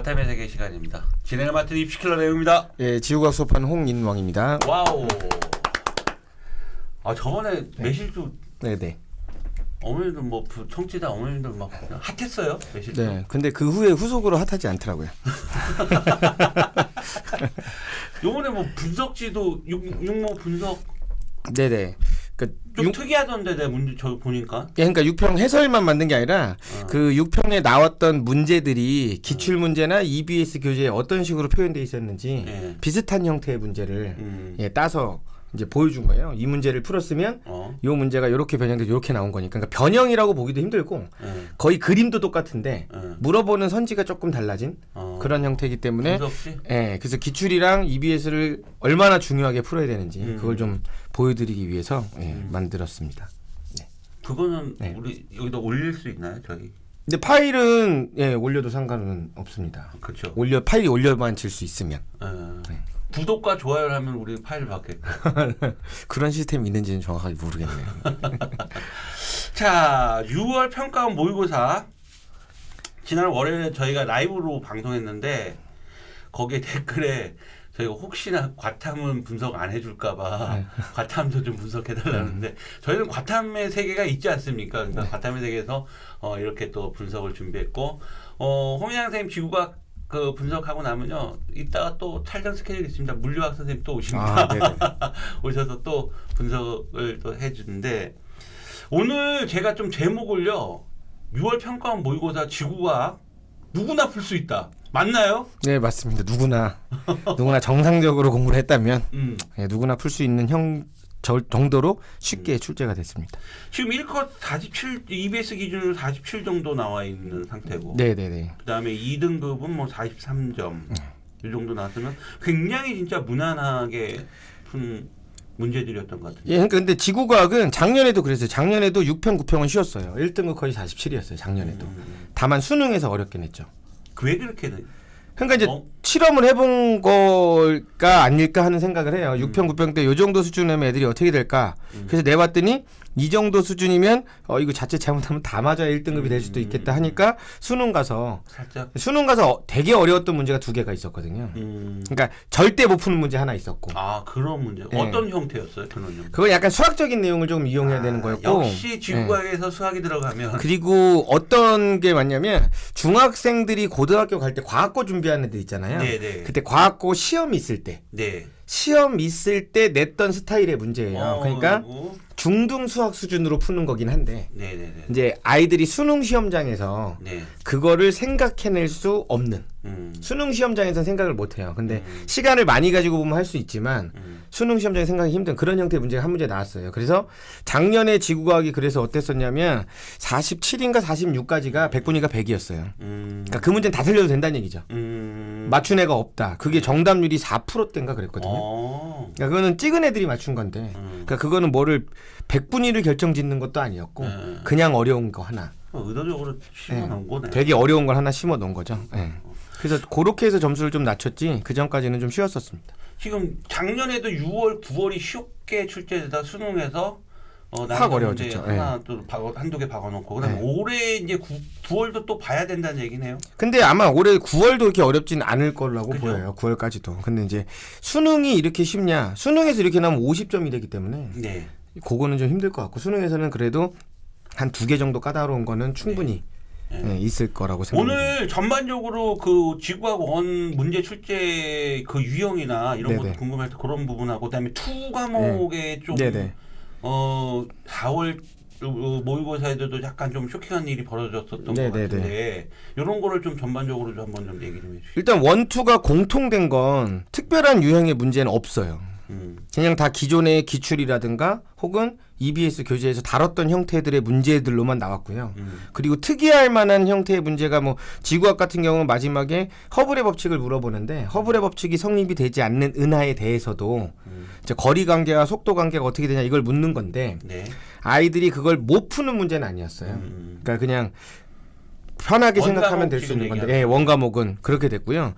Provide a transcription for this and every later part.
과탐의 세계 시간입니다. 진행을 맡은 입시킬러 내용입니다. 예, 지구과학 수업하는 홍인왕입니다. 와우. 아 저번에 매실주 네네. 어머님들 뭐 청취자 어머님들 막 핫했어요 매실주. 네, 근데 그 후에 후속으로 핫하지 않더라고요. 요번에 뭐 분석지도 육모 분석 네네. 좀 특이하던데 내 문제 저 보니까. 예, 그러니까 6평 해설만 만든 게 아니라 그 6평에 나왔던 문제들이 기출 문제나 EBS 교재에 어떤 식으로 표현되어 있었는지 비슷한 형태의 문제를 따서 이제 보여준 거예요. 이 문제를 풀었으면 이 문제가 이렇게 변형돼서 이렇게 나온 거니까. 그러니까 변형이라고 보기도 힘들고 거의 그림도 똑같은데 물어보는 선지가 조금 달라진 그런 형태이기 때문에 예, 그래서 기출이랑 EBS를 얼마나 중요하게 풀어야 되는지 그걸 좀 보여드리기 위해서 만들었습니다. 네. 그거는 우리 여기다 올릴 수 있나요, 저희? 근데 파일은 올려도 상관은 없습니다. 그렇죠. 파일이 올려만 질 수 있으면. 네. 구독과 좋아요를 하면 우리 파일을 받겠고. 그런 시스템이 있는지는 정확하게 모르겠네요. 자, 6월 평가원 모의고사 지난 월요일에 저희가 라이브로 방송했는데 거기에 댓글에 저희가 혹시나 과탐은 분석 안 해줄까봐 과탐도 좀 분석해달라는데 저희는 과탐의 세계가 있지 않습니까? 그러니까 과탐의 세계에서 이렇게 또 분석을 준비했고 홍인양 선생님 지구과학 그 분석하고 나면요 이따가 또 촬영 스케줄이 있습니다. 물리학 선생님 또 오십니다. 오셔서 또 분석을 또 해주는데 오늘 제가 좀 제목을요 6월 평가원 모의고사 지구과학 누구나 풀 수 있다. 맞나요? 네, 맞습니다. 누구나 정상적으로 공부를 했다면 누구나 풀 수 있는 정도로 쉽게 출제가 됐습니다. 지금 1컷 47 EBS 기준으로 47 정도 나와 있는 상태고. 네네네. 그다음에 2등급은 뭐 43점 이 정도 나왔으면 굉장히 진짜 무난하게 푼 문제들이었던 것 같은데. 예, 그러니까 근데 지구과학은 작년에도 그랬어요. 작년에도 6평, 9평은 쉬웠어요. 1등급 컷이 47이었어요. 작년에도. 다만 수능에서 어렵게 냈죠. 왜 그렇게 돼? 그러니까 이제 실험을 해본 걸까 아닐까 하는 생각을 해요. 6평, 9평 때 이 정도 수준이면 애들이 어떻게 될까? 그래서 내봤더니 이 정도 수준이면 이거 자칫 잘못하면 다 맞아야 1등급이 될 수도 있겠다 하니까 수능 가서 되게 어려웠던 문제가 2개가 있었거든요. 그러니까 절대 못 푸는 문제 하나 있었고. 아, 그런 문제. 어떤 형태였어요? 그런 형태. 그건 약간 수학적인 내용을 좀 이용해야 되는 거였고. 역시 지구과학에서 수학이 들어가면. 그리고 어떤 게 맞냐면 중학생들이 고등학교 갈 때 과학고 준비하는 애들 있잖아요. 네네. 그때 과학고 시험 있을 때. 네. 시험 있을 때 냈던 스타일의 문제예요. 그러니까 중등 수학 수준으로 푸는 거긴 한데 이제 아이들이 수능 시험장에서 그거를 생각해낼 수 없는 수능 시험장에서는 생각을 못해요. 근데 시간을 많이 가지고 보면 할 수 있지만 수능 시험장에 생각이 힘든 그런 형태의 문제가 한 문제 나왔어요. 그래서 작년에 지구과학이 그래서 어땠었냐면 47인가 46까지가 100분위가 100이었어요. 그러니까 그 문제는 다 틀려도 된다는 얘기죠. 맞춘 애가 없다. 그게 정답률이 4%대인가 그랬거든요. 그러니까 그거는 찍은 애들이 맞춘 건데 그러니까 그거는 뭐를 100분위를 결정짓는 것도 아니었고 그냥 어려운 거 하나. 의도적으로 심어놓은 거네. 되게 어려운 걸 하나 심어 놓은 거죠. 그래서 그렇게 해서 점수를 좀 낮췄지 그 전까지는 좀 쉬웠었습니다. 지금 작년에도 6월, 9월이 쉽게 출제되다 수능에서 확 어려워졌죠. 하나 또 한두 개 박아놓고 그다음에 올해 이제 9월도 또 봐야 된다는 얘기네요. 근데 아마 올해 9월도 이렇게 어렵진 않을 거라고 보여요. 9월까지도. 근데 이제 수능이 이렇게 쉽냐? 수능에서 이렇게 나오면 50점이 되기 때문에 그거는 좀 힘들 것 같고 수능에서는 그래도 한 2개 정도 까다로운 거는 충분히 있을 거라고 생각합니다. 오늘 전반적으로 그 지구과학 원 문제 출제 그 유형이나 이런 것도 궁금할 때 그런 부분하고 그다음에 투 과목에 좀 4월 모의고사에도 약간 좀 쇼킹한 일이 벌어졌었던 것 같은데 이런 거를 좀 전반적으로 좀 한번 좀 얘기 좀 해주시죠. 일단 원투가 공통된 건 특별한 유형의 문제는 없어요. 그냥 다 기존의 기출이라든가 혹은 EBS 교재에서 다뤘던 형태들의 문제들로만 나왔고요. 그리고 특이할 만한 형태의 문제가 뭐 지구학 같은 경우는 마지막에 허블의 법칙을 물어보는데 허블의 법칙이 성립이 되지 않는 은하에 대해서도 이제 거리 관계와 속도 관계가 어떻게 되냐 이걸 묻는 건데 아이들이 그걸 못 푸는 문제는 아니었어요. 그러니까 그냥 편하게 생각하면 될 수 있는 건데 원과목은 그렇게 됐고요.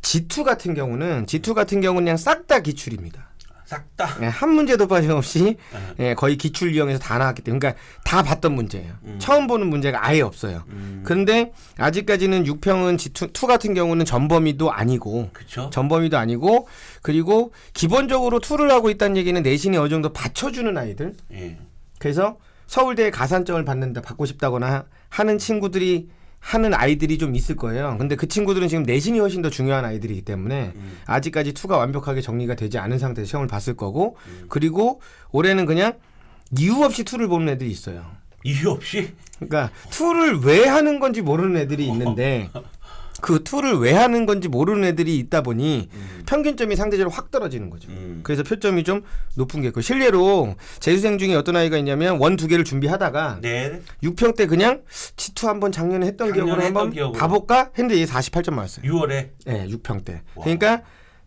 G2 같은 경우는 그냥 싹 다 기출입니다. 싹 다. 예, 한 문제도 빠짐없이 예, 거의 기출 유형에서 다 나왔기 때문에 그러니까 다 봤던 문제예요. 처음 보는 문제가 아예 없어요. 그런데 아직까지는 6평은 G2 같은 경우는 전범위도 아니고 그쵸? 전범위도 아니고 그리고 기본적으로 2를 하고 있다는 얘기는 내신이 어느 정도 받쳐주는 아이들. 예. 그래서 서울대에 가산점을 받고 싶다거나 하는 친구들이 하는 아이들이 좀 있을 거예요. 근데 그 친구들은 지금 내신이 훨씬 더 중요한 아이들이기 때문에 아직까지 2가 완벽하게 정리가 되지 않은 상태에서 시험을 봤을 거고 그리고 올해는 그냥 이유 없이 2를 보는 애들이 있어요. 이유 없이? 그러니까 2를 왜 하는 건지 모르는 애들이 있는데 그 2를 왜 하는 건지 모르는 애들이 있다 보니 평균점이 상대적으로 확 떨어지는 거죠. 그래서 표점이 좀 높은 게 있고 실례로 재수생 중에 어떤 아이가 있냐면 1, 2개를 준비하다가 네. 6평 때 그냥 G2 한번 작년에 했던 기억으로 한번 봐볼까? 했는데 얘 48점 맞았어요. 6월에? 네, 6평 때. 와. 그러니까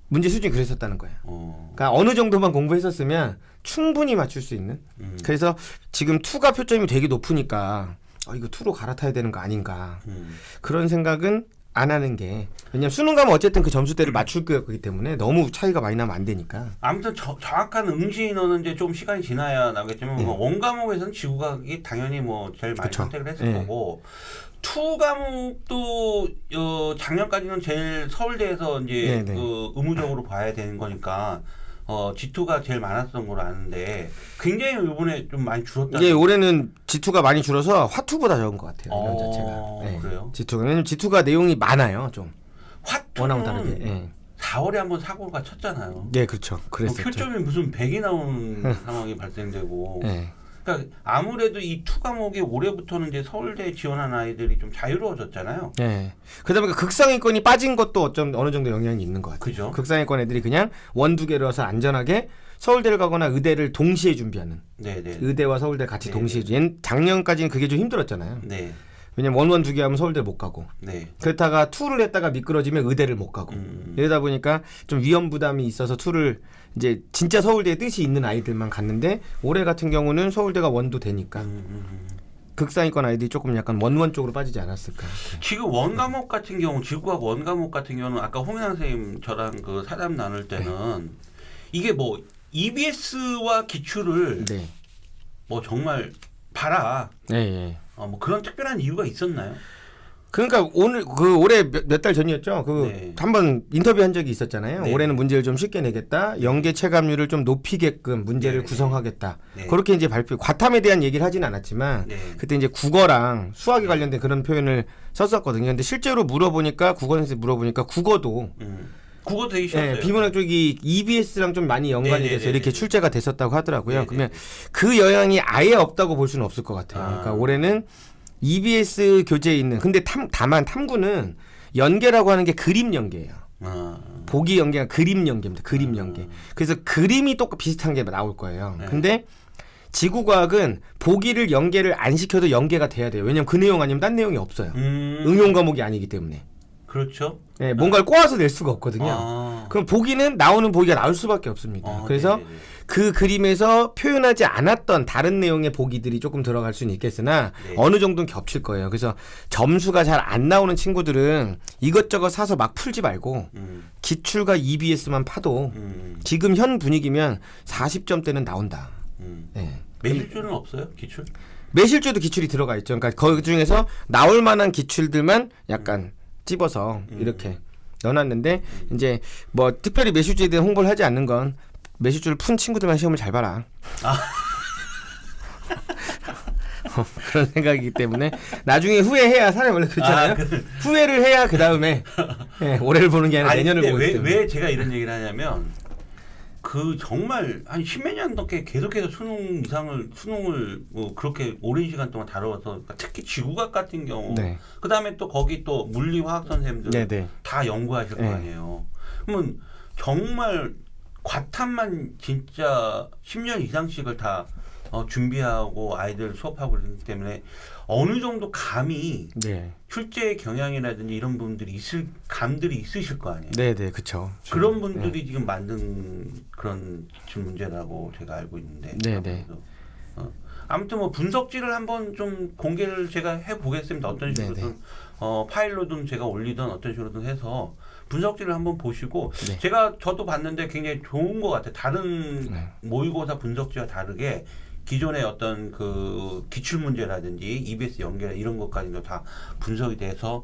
문제 수준이 그랬었다는 거예요. 그러니까 어느 정도만 공부했었으면 충분히 맞출 수 있는. 그래서 지금 2가 표점이 되게 높으니까 이거 2로 갈아타야 되는 거 아닌가. 그런 생각은 안 하는 게 왜냐면 수능 가면 어쨌든 그 점수대를 맞출 거기 때문에 너무 차이가 많이 나면 안 되니까. 아무튼 정확한 응시 인원은 이제 좀 시간이 지나야 나오겠지만 원 과목에서는 지구과학이 당연히 뭐 제일 많이 그쵸. 선택을 했을 거고 2 과목도 작년까지는 제일 서울대에서 이제 그 의무적으로 봐야 되는 거니까 G2가 제일 많았던 걸로 아는데 굉장히 이번에 좀 많이 줄었다. 예, 올해는 G2가 많이 줄어서 화투보다 적은 것 같아요. 이런 자체가. 네. 그래요? G2가 왜냐면 G2가 내용이 많아요, 좀. 화투는 다르게. 예. 4월에 한번 사고가 쳤잖아요. 네, 그렇죠. 그랬었죠. 표점이 무슨 100이 나오는 상황이 발생되고. 네. 그러니까 아무래도 이 2 과목이 올해부터는 이제 서울대에 지원한 아이들이 좀 자유로워졌잖아요. 네. 그러다 보니까 극상위권이 빠진 것도 어느 정도 영향이 있는 것 같아요. 그죠? 극상위권 애들이 그냥 1, 2개를 와서 안전하게 서울대를 가거나 의대를 동시에 준비하는. 네네. 의대와 서울대 같이 동시에. 작년까지는 그게 좀 힘들었잖아요. 네. 왜냐면 1, 2개 하면 서울대 못 가고. 네. 그렇다가 2를 했다가 미끄러지면 의대를 못 가고. 이러다 보니까 좀 위험 부담이 있어서 2를 이제 진짜 서울대에 뜻이 있는 아이들만 갔는데 올해 같은 경우는 서울대가 1도 되니까 극상위권 아이들이 조금 약간 원원 쪽으로 빠지지 않았을까. 지금 원 과목 같은 경우 지구과학 원 과목 같은 경우는 아까 홍인환 선생님 저랑 그 사담 나눌 때는 이게 뭐 EBS와 기출을 뭐 정말 봐라. 네. 뭐 그런 특별한 이유가 있었나요? 그러니까 올해 몇 달 전이었죠. 한번 인터뷰한 적이 있었잖아요. 네. 올해는 문제를 좀 쉽게 내겠다. 연계 체감률을 좀 높이게끔 문제를 구성하겠다. 그렇게 이제 과탐에 대한 얘기를 하진 않았지만 그때 이제 국어랑 수학에 관련된 그런 표현을 썼었거든요. 근데 실제로 물어보니까 국어 선생님 물어보니까 국어도 국어 되게 쉬웠어요. 비문학 쪽이 EBS랑 좀 많이 연관이 돼서 이렇게 출제가 됐었다고 하더라고요. 그러면 그 영향이 아예 없다고 볼 수는 없을 것 같아요. 그러니까 올해는 EBS 교재에 있는 근데 다만 탐구는 연계라고 하는 게 그림 연계예요. 보기 연계가 그림 연계입니다. 그림 연계. 그래서 그림이 또 비슷한 게 나올 거예요. 근데 지구과학은 보기를 연계를 안 시켜도 연계가 돼야 돼요. 왜냐면 그 내용 아니면 딴 내용이 없어요. 응용 과목이 아니기 때문에. 그렇죠. 네, 뭔가를 꼬아서 낼 수가 없거든요. 그럼 나오는 보기가 나올 수밖에 없습니다. 그래서 그 그림에서 표현하지 않았던 다른 내용의 보기들이 조금 들어갈 수는 있겠으나 어느 정도는 겹칠 거예요. 그래서 점수가 잘 안 나오는 친구들은 이것저것 사서 막 풀지 말고 기출과 EBS만 파도 지금 현 분위기면 40점대는 나온다. 네. 매실주는 없어요? 기출? 매실주도 기출이 들어가 있죠. 그러니까 그 중에서 나올 만한 기출들만 약간 찝어서 이렇게 넣어놨는데 이제 뭐 특별히 매실주에 대한 홍보를 하지 않는 건 매실주를 푼 친구들만 시험을 잘 봐라. 그런 생각이기 때문에 나중에 후회해야 사람이 원래 그렇잖아요. 후회를 해야 그 다음에 올해를 보는 게 아니라 내년을 보기 때문에. 왜 제가 이런 얘기를 하냐면 그 정말 한 십몇 년 넘게 계속해서 수능을 뭐 그렇게 오랜 시간 동안 다뤄서 그러니까 특히 지구과학 같은 경우 그 다음에 또 거기 또 물리 화학 선생님들 다 연구하실 거 아니에요. 그러면 정말 과탐만 진짜 10년 이상씩을 다 준비하고 아이들 수업하고 그러기 때문에 어느 정도 감이 출제 경향이라든지 이런 부분들이 감들이 있으실 거 아니에요. 네네, 그렇죠. 그런 분들이 지금 만든 그런 기출 문제라고 제가 알고 있는데. 네네. 아무튼 뭐 분석지를 한번 좀 공개를 제가 해보겠습니다. 어떤 식으로든 파일로든 제가 올리든 어떤 식으로든 해서 분석지를 한번 보시고 저도 봤는데 굉장히 좋은 것 같아요. 다른 모의고사 분석지와 다르게 기존의 어떤 그 기출 문제라든지 EBS 연결 이런 것까지도 다 분석이 돼서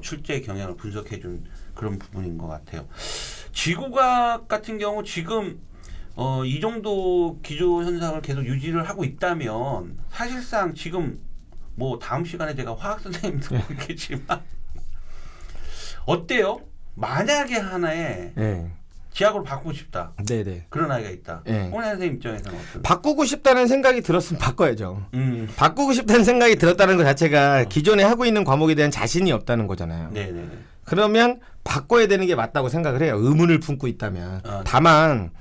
출제 경향을 분석해준 그런 부분인 것 같아요. 지구과학 같은 경우 지금 이 정도 기조 현상을 계속 유지를 하고 있다면 사실상 지금 뭐 다음 시간에 제가 화학 선생님도 모르겠지만 어때요? 만약에 하나의 지학으로 바꾸고 싶다. 네네. 그런 아이가 있다. 홍 선생님 입장에서는 어떤? 바꾸고 싶다는 생각이 들었으면 바꿔야죠. 바꾸고 싶다는 생각이 들었다는 것 자체가 기존에 하고 있는 과목에 대한 자신이 없다는 거잖아요. 네네. 그러면 바꿔야 되는 게 맞다고 생각을 해요. 의문을 품고 있다면. 다만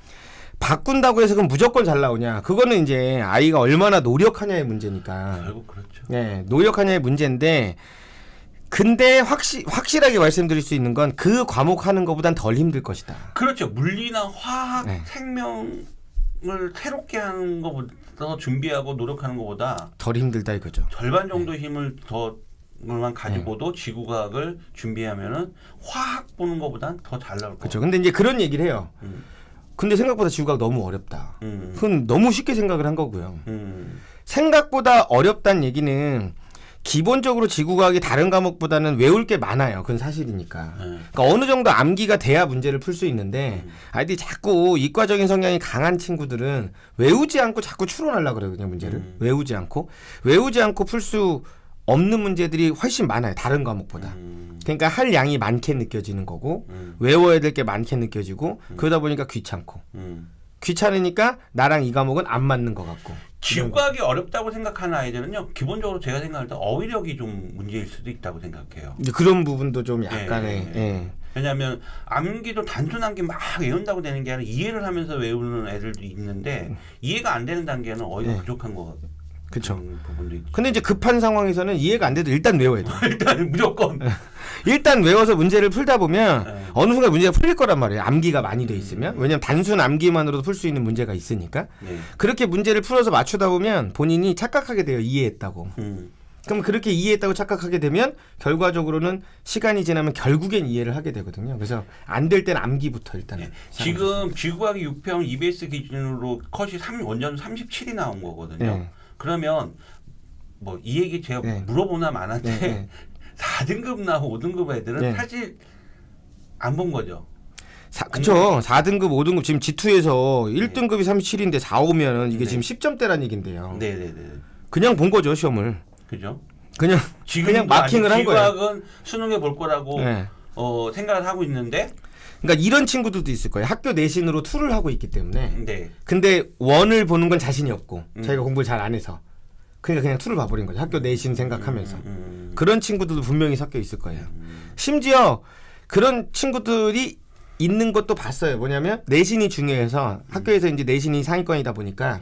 바꾼다고 해서 그럼 무조건 잘 나오냐? 그거는 이제 아이가 얼마나 노력하냐의 문제니까. 결국 그렇죠. 네, 노력하냐의 문제인데. 근데 확실하게 말씀드릴 수 있는 건 그 과목 하는 것보단 덜 힘들 것이다. 그렇죠. 물리나 화학, 생명을 새롭게 하는 것보다 준비하고 노력하는 것보다 덜 힘들다 이거죠. 절반 정도 힘을 더만 가지고도 지구과학을 준비하면은 화학 보는 것보단 더 잘 나올 거예요. 그렇죠. 근데 이제 그런 얘기를 해요. 근데 생각보다 지구과학 너무 어렵다. 그건 너무 쉽게 생각을 한 거고요. 생각보다 어렵다는 얘기는 기본적으로 지구과학이 다른 과목보다는 외울 게 많아요. 그건 사실이니까. 그러니까 어느 정도 암기가 돼야 문제를 풀 수 있는데 아이들이 자꾸 이과적인 성향이 강한 친구들은 외우지 않고 자꾸 추론하려고 그래요. 그냥 문제를. 외우지 않고 풀 수 없는 문제들이 훨씬 많아요. 다른 과목보다. 그러니까 할 양이 많게 느껴지는 거고 외워야 될 게 많게 느껴지고 그러다 보니까 귀찮고 귀찮으니까 나랑 이 과목은 안 맞는 것 같고. 지구과학이 어렵다고 생각하는 아이들은요, 기본적으로 제가 생각할 때 어휘력이 좀 문제일 수도 있다고 생각해요. 그런 부분도 좀 약간의. 왜냐하면 암기도 단순 암기 막 외운다고 되는 게 아니라 이해를 하면서 외우는 애들도 있는데 이해가 안 되는 단계는 어휘가 부족한 거 같아요. 그렇죠. 부분도 있죠. 근데 이제 급한 상황에서는 이해가 안 돼도 일단 외워야 돼. 일단 무조건. 일단 외워서 문제를 풀다 보면 어느 순간 문제가 풀릴 거란 말이에요. 암기가 많이 돼 있으면. 왜냐면 단순 암기만으로도 풀 수 있는 문제가 있으니까. 그렇게 문제를 풀어서 맞추다 보면 본인이 착각하게 돼요. 이해했다고. 그럼 그렇게 이해했다고 착각하게 되면 결과적으로는 시간이 지나면 결국엔 이해를 하게 되거든요. 그래서 안 될 때는 암기부터 일단은. 지금 지구과학이 6평 EBS 기준으로 컷이 원전 37이 나온 거거든요. 그러면 뭐 이 얘기 제가 물어보나 마나인데 4등급 나고 5등급 애들은 사실 안 본 거죠. 그쵸. 4등급, 5등급 지금 G2에서 1등급이 37인데 4, 5면은 이게 지금 10점대란 얘긴데요. 네네네. 그냥 본 거죠, 시험을. 그죠? 그냥 마킹을 한 거예요. 지구과학은 수능에 볼 거라고 생각을 하고 있는데. 그러니까 이런 친구들도 있을 거예요. 학교 내신으로 2를 하고 있기 때문에. 근데 1을 보는 건 자신이 없고 자기가 공부를 잘 안 해서. 그러니까 그냥 2를 봐버린 거죠. 학교 내신 생각하면서. 그런 친구들도 분명히 섞여 있을 거예요. 심지어 그런 친구들이 있는 것도 봤어요. 뭐냐면 내신이 중요해서 학교에서 이제 내신이 상위권이다 보니까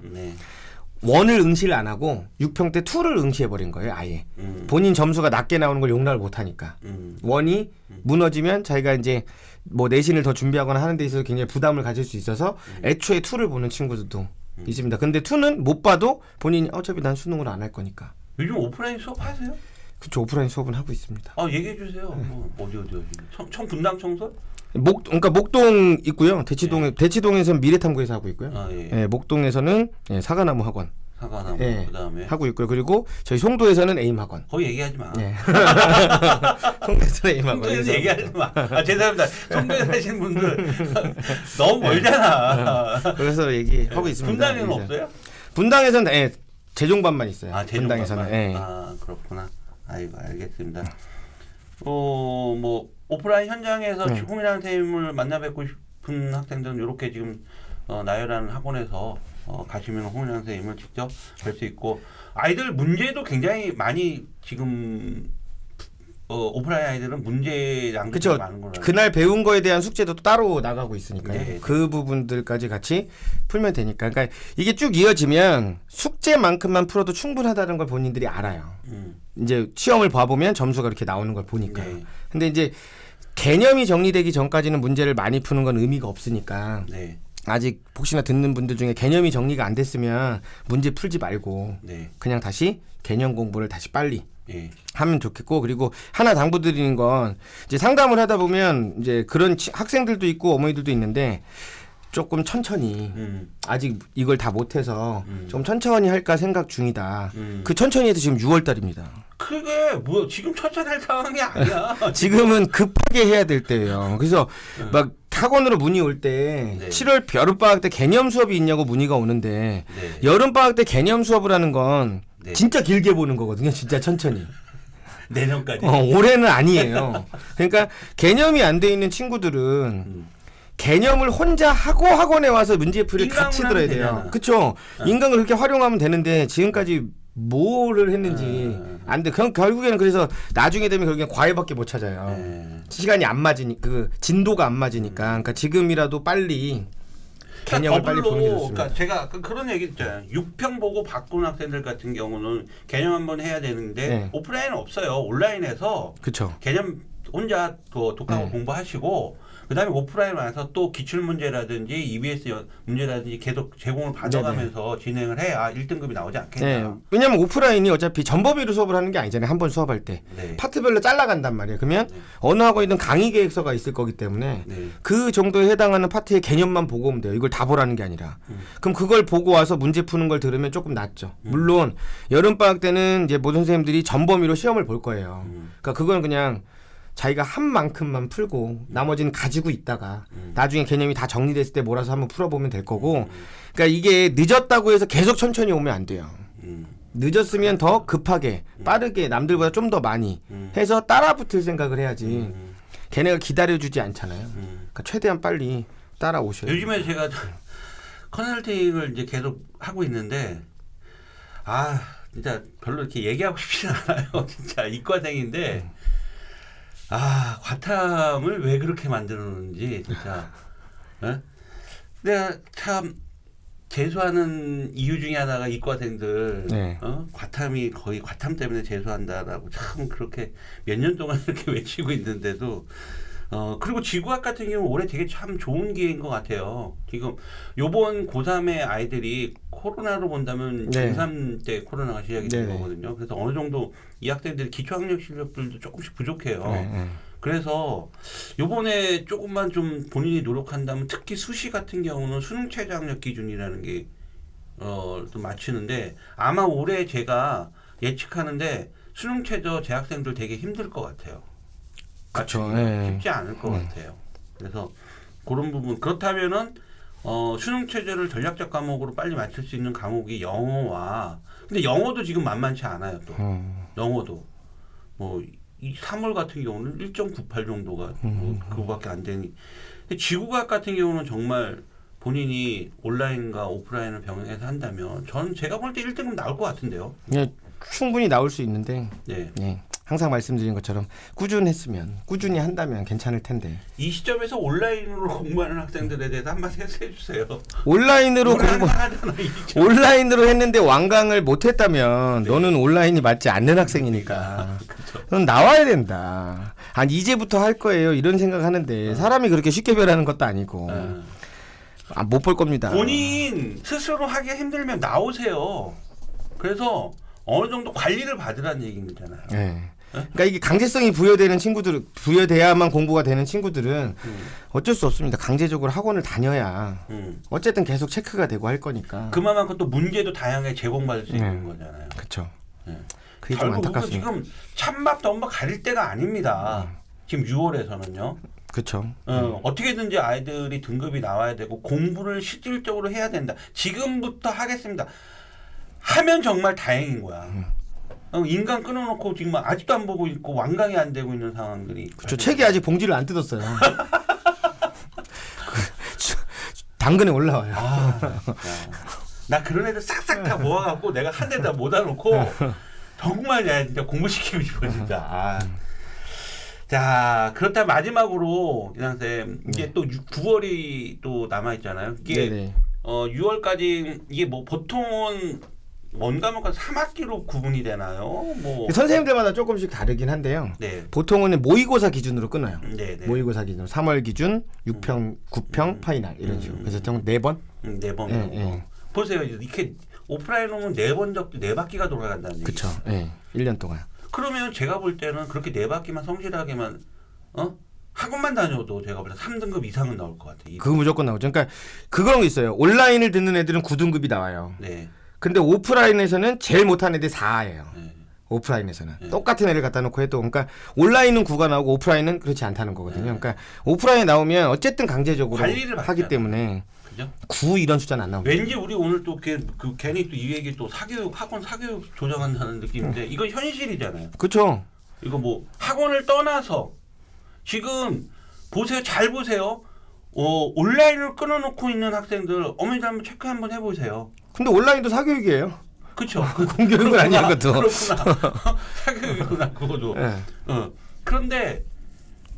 1을 응시를 안 하고 6평 때 2를 응시해버린 거예요. 아예. 본인 점수가 낮게 나오는 걸 용납을 못하니까. 1이 무너지면 자기가 이제 뭐 내신을 더 준비하거나 하는 데 있어서 굉장히 부담을 가질 수 있어서 애초에 2를 보는 친구들도 있습니다. 근데 2는 못 봐도 본인이 어차피 난 수능을 안 할 거니까. 요즘 오프라인 수업 하세요? 그쵸. 오프라인 수업은 하고 있습니다. 얘기해 주세요. 어디. 분당 청소? 그러니까 목동 있고요. 대치동에서는 미래탐구에서 하고 있고요. 목동에서는 사과나무 학원. 그다음에 하고 있고요. 그리고 저희 송도에서는 에임 학원. 거기 얘기하지 마. 송도에서는 에임 학원. 송도에서 얘기하지 마. 죄송합니다. 송도에 사시는 분들 너무 멀잖아. 그래서 얘기하고 있습니다. 분당에는 없어요? 분당에서는 재종반만 있어요. 분당에서는. 그렇구나. 아이고, 알겠습니다. 뭐 오프라인 현장에서 홍일환 선생님을 만나 뵙고 싶은 학생들은 이렇게 지금 나열하는 학원에서 가시면 홍일환 선생님을 직접 뵐 수 있고, 아이들 문제도 굉장히 많이 지금 오프라인 아이들은 문제량이 많은 걸로. 그날 배운 거에 대한 숙제도 또 따로 나가고 있으니까요. 그 부분들까지 같이 풀면 되니까. 그러니까 이게 쭉 이어지면 숙제만큼만 풀어도 충분하다는 걸 본인들이 알아요. 이제 시험을 봐보면 점수가 이렇게 나오는 걸 보니까. 근데 이제 개념이 정리되기 전까지는 문제를 많이 푸는 건 의미가 없으니까. 아직 혹시나 듣는 분들 중에 개념이 정리가 안 됐으면 문제 풀지 말고 네. 그냥 다시 개념 공부를 다시 빨리 예. 하면 좋겠고, 그리고 하나 당부드리는 건 이제 상담을 하다 보면 이제 그런 학생들도 있고 어머니들도 있는데 조금 천천히 아직 이걸 다 못해서 좀 천천히 할까 생각 중이다. 그 천천히 해도 지금 6월 달입니다. 그게 뭐 지금 천천히 할 상황이 아니야. 지금은 급하게 해야 될 때예요. 그래서 막 학원으로 문의 올 때 네. 7월 여름방학 때 개념 수업이 있냐고 문의가 오는데 네. 여름방학 때 개념 수업을 하는 건 네. 진짜 길게 보는 거거든요. 진짜 천천히. 내년까지. 올해는 아니에요. 그러니까 개념이 안 돼 있는 친구들은 개념을 혼자 하고 학원에 와서 문제풀이를 같이 들어야 돼요. 그렇죠. 인강을 그렇게 활용하면 되는데 지금까지 뭐를 했는지 안 돼. 그럼 결국에는 그래서 나중에 되면 결국엔 과외밖에 못 찾아요. 시간이 안 맞으니까 그 진도가 안 맞으니까. 그러니까 지금이라도 빨리 개념을 빨리 보는 게 좋습니다. 그러니까 제가 그런 얘기 있잖아요. 6평 보고 바꾼 학생들 같은 경우는 개념 한번 해야 되는데 네. 오프라인은 없어요. 온라인에서 그렇죠. 개념 혼자 독학으로 공부하시고 그다음에 오프라인 와서 또 기출문제라든지 EBS 문제라든지 계속 제공을 받아가면서 진행을 해야 1등급이 나오지 않겠냐. 네. 왜냐면 오프라인이 어차피 전범위로 수업을 하는 게 아니잖아요. 한 번 수업할 때. 네. 파트별로 잘라간단 말이에요. 그러면 어느 학원이든 강의 계획서가 있을 거기 때문에 그 정도에 해당하는 파트의 개념만 보고 오면 돼요. 이걸 다 보라는 게 아니라. 그럼 그걸 보고 와서 문제 푸는 걸 들으면 조금 낫죠. 물론 여름방학 때는 이제 모든 선생님들이 전범위로 시험을 볼 거예요. 그러니까 그건 그냥 자기가 한 만큼만 풀고 나머지는 가지고 있다가 나중에 개념이 다 정리됐을 때 몰아서 한번 풀어보면 될 거고, 그러니까 이게 늦었다고 해서 계속 천천히 오면 안 돼요. 늦었으면 더 급하게 빠르게 남들보다 좀 더 많이 해서 따라붙을 생각을 해야지 걔네가 기다려주지 않잖아요. 그러니까 최대한 빨리 따라오셔야 돼요. 요즘에 제가 컨설팅을 이제 계속 하고 있는데 진짜 별로 이렇게 얘기하고 싶지는 않아요. 진짜 이과생인데 과탐을 왜 그렇게 만들었는지 진짜. 내가 참 재수하는 이유 중에 하나가 이과생들 과탐이 거의 과탐 때문에 재수한다라고 참 그렇게 몇 년 동안 이렇게 외치고 있는데도 그리고 지구학 같은 경우는 올해 되게 참 좋은 기회인 것 같아요. 지금 요번 고3의 아이들이 코로나로 본다면 중3 때 코로나가 시작이 된 거거든요. 그래서 어느 정도 이 학생들이 기초학력 실력들도 조금씩 부족해요. 그래서 요번에 조금만 좀 본인이 노력한다면 특히 수시 같은 경우는 수능 최저학력 기준이라는 게 좀 맞추는데 아마 올해 제가 예측하는데 수능 최저 재학생들 되게 힘들 것 같아요. 그렇죠. 쉽지 않을 것 같아요. 그래서 그런 부분 그렇다면은 수능 최저를 전략적 과목으로 빨리 맞출 수 있는 과목이 영어와 근데 영어도 지금 만만치 않아요. 또 영어도 뭐 이 3월 같은 경우는 1.98 정도가 그거밖에 안 되니. 근데 지구과학 같은 경우는 정말 본인이 온라인과 오프라인을 병행해서 한다면 저는 제가 볼 때 1등급 나올 것 같은데요. 네, 충분히 나올 수 있는데 항상 말씀드린 것처럼 꾸준히 한다면 괜찮을 텐데. 이 시점에서 온라인으로 공부하는 학생들에 대해서 한마디 해주세요. 온라인으로 했는데 완강을 못했다면 너는 온라인이 맞지 않는 학생이니까 넌 나와야 된다. 이제부터 할 거예요. 이런 생각하는데 사람이 그렇게 쉽게 변하는 것도 아니고 못 볼 겁니다. 본인 스스로 하기 힘들면 나오세요. 그래서 어느 정도 관리를 받으라는 얘기인 거잖아요. 그러니까 이게 강제성이 부여돼야만 공부가 되는 친구들은 어쩔 수 없습니다. 강제적으로 학원을 다녀야 어쨌든 계속 체크가 되고 할 거니까. 그만큼 또 문제도 다양하게 제공받을 수 있는 거잖아요. 그렇죠. 그게 좀 안타깝습니다. 지금 찬밥 덤밥 가릴 때가 아닙니다. 지금 6월에서는요. 그렇죠. 어떻게든지 아이들이 등급이 나와야 되고 공부를 실질적으로 해야 된다. 지금부터 하겠습니다. 하면 정말 다행인 거야. 인간 끊어놓고 지금 아직도 안 보고 있고 완강이 안 되고 있는 상황들이. 그렇죠. 책이 아직 봉지를 안 뜯었어요. 당근에 올라와요. 나 그런 애들 싹싹 다 모아갖고 내가 한 대 다 모아놓고 정말 내가 진짜 공부시키고 싶어 진짜. 자, 그렇다면 마지막으로 이상쌤 이제 또 9월이 또 남아 있잖아요. 이게 6월까지 이게 뭐 보통은 원과목과 3학기로 구분이 되나요? 뭐 선생님들마다 조금씩 다르긴 한데요. 네. 보통은 모의고사 기준으로 끊어요. 네, 네. 모의고사 기준 3월 기준 6평, 9평 파이널 이런 식으로. 그래서 총 4번? 4번. 예. 보세요. 이렇게 오프라인으로는 4번 적도 4바퀴가 돌아간다는 얘기죠. 그렇죠. 예. 1년 동안. 그러면 제가 볼 때는 그렇게 4바퀴만 성실하게만 학원만 다녀도 제가 볼 때 3등급 이상은 나올 것 같아요. 그거 무조건 나오죠. 그러니까 그런 게 있어요. 온라인을 듣는 애들은 9등급이 나와요. 네. 근데 오프라인에서는 제일 못하는 애들이 4예요. 네. 오프라인에서는 네. 똑같은 애를 갖다 놓고 해도 그러니까 온라인은 9가 나오고 오프라인은 그렇지 않다는 거거든요. 네. 그러니까 오프라인에 나오면 어쨌든 강제적으로 관리를 하기 때문에 그죠? 9 이런 숫자는 안 나옵니다. 왠지 우리 오늘 또 괜히 또 이 얘기 또 학원 사교육 조정한다는 느낌인데 이건 현실이잖아요. 그렇죠. 이거 뭐 학원을 떠나서 지금 보세요. 잘 보세요. 온라인을 끊어놓고 있는 학생들 어머니들 한번 체크 한번 해보세요. 근데 온라인도 사교육이에요. 그렇죠. 공교육은 아니야 그것도. 그렇구나. 사교육이구나 그거도. 네. 그런데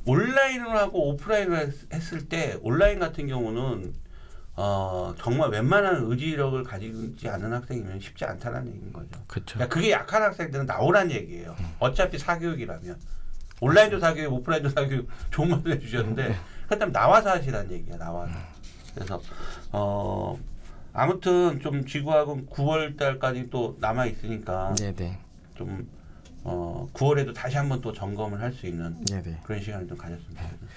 온라인을 하고 오프라인을 했을 때 온라인 같은 경우는 정말 웬만한 의지력을 가지지 않은 학생이면 쉽지 않다는 얘기인 거죠. 그렇죠. 그러니까 그게 약한 학생들은 나오란 얘기예요. 어차피 사교육이라면 온라인도 사교육, 오프라인도 사교육 좋은 말도 해주셨는데 그렇다면 나와서 하시라는 얘기야. 나와서. 그래서 아무튼 좀 지구학은 9월 달까지 또 남아 있으니까 네네. 좀 9월에도 다시 한번 또 점검을 할 수 있는 네네. 그런 시간을 좀 가졌으면 좋겠어요.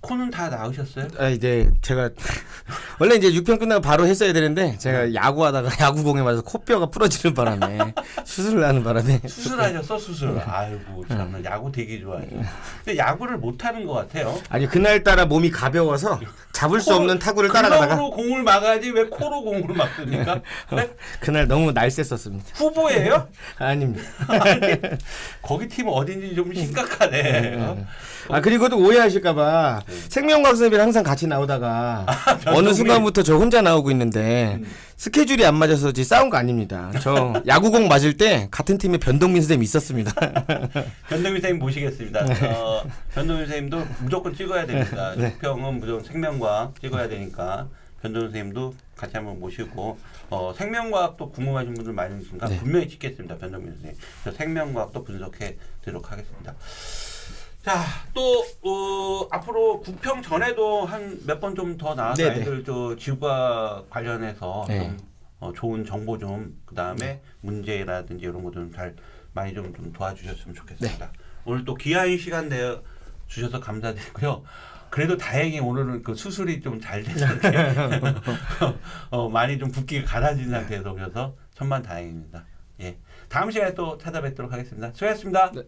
코는 다 나으셨어요? 이제 제가 원래 이제 6편 끝나고 바로 했어야 되는데 제가 야구하다가 야구공에 맞아서 코뼈가 부러지는 바람에 수술을 하는 바람에 수술하셨어 수술. 아이고 참 야구 되게 좋아해요. 근데 야구를 못 하는 것 같아요. 아니 그날따라 몸이 가벼워서 잡을 수 없는 타구를 따라가다가 글러브로 공을 막아야지 왜 코로 공을 막습니까? 네? 그날 너무 날쌔었습니다. 후보예요? 아닙니다. 거기 팀 어딘지 좀 심각하네. 그리고 또 오해하실까봐 생명과학 선생님이랑 항상 같이 나오다가 어느 순간부터 저 혼자 나오고 있는데 스케줄이 안 맞아서 싸운 거 아닙니다. 저 야구공 맞을 때 같은 팀에 변동민 선생님이 있었습니다. 변동민 선생님 모시겠습니다. 변동민 선생님도 무조건 찍어야 됩니다. 평은 무조건 생명과학 찍어야 되니까 변동민 선생님도 같이 한번 모시고 생명과학도 궁금하신 분들 많이 계시니까 분명히 찍겠습니다. 변동민 선생님. 저 생명과학도 분석해 드리도록 하겠습니다. 자, 또 앞으로 국평 전에도 한 몇 번 좀 더 나와서 아이들 저 지구과 관련해서 좀 좋은 정보 좀 그다음에 문제라든지 이런 거 좀 잘 많이 좀 도와주셨으면 좋겠습니다. 오늘 또 귀한 시간 내 주셔서 감사드리고요. 그래도 다행히 오늘은 그 수술이 좀 잘 돼서 많이 좀 붓기가 가라진 상태에서 오셔서 천만다행입니다. 예, 다음 시간에 또 찾아뵙도록 하겠습니다. 수고하셨습니다. 네.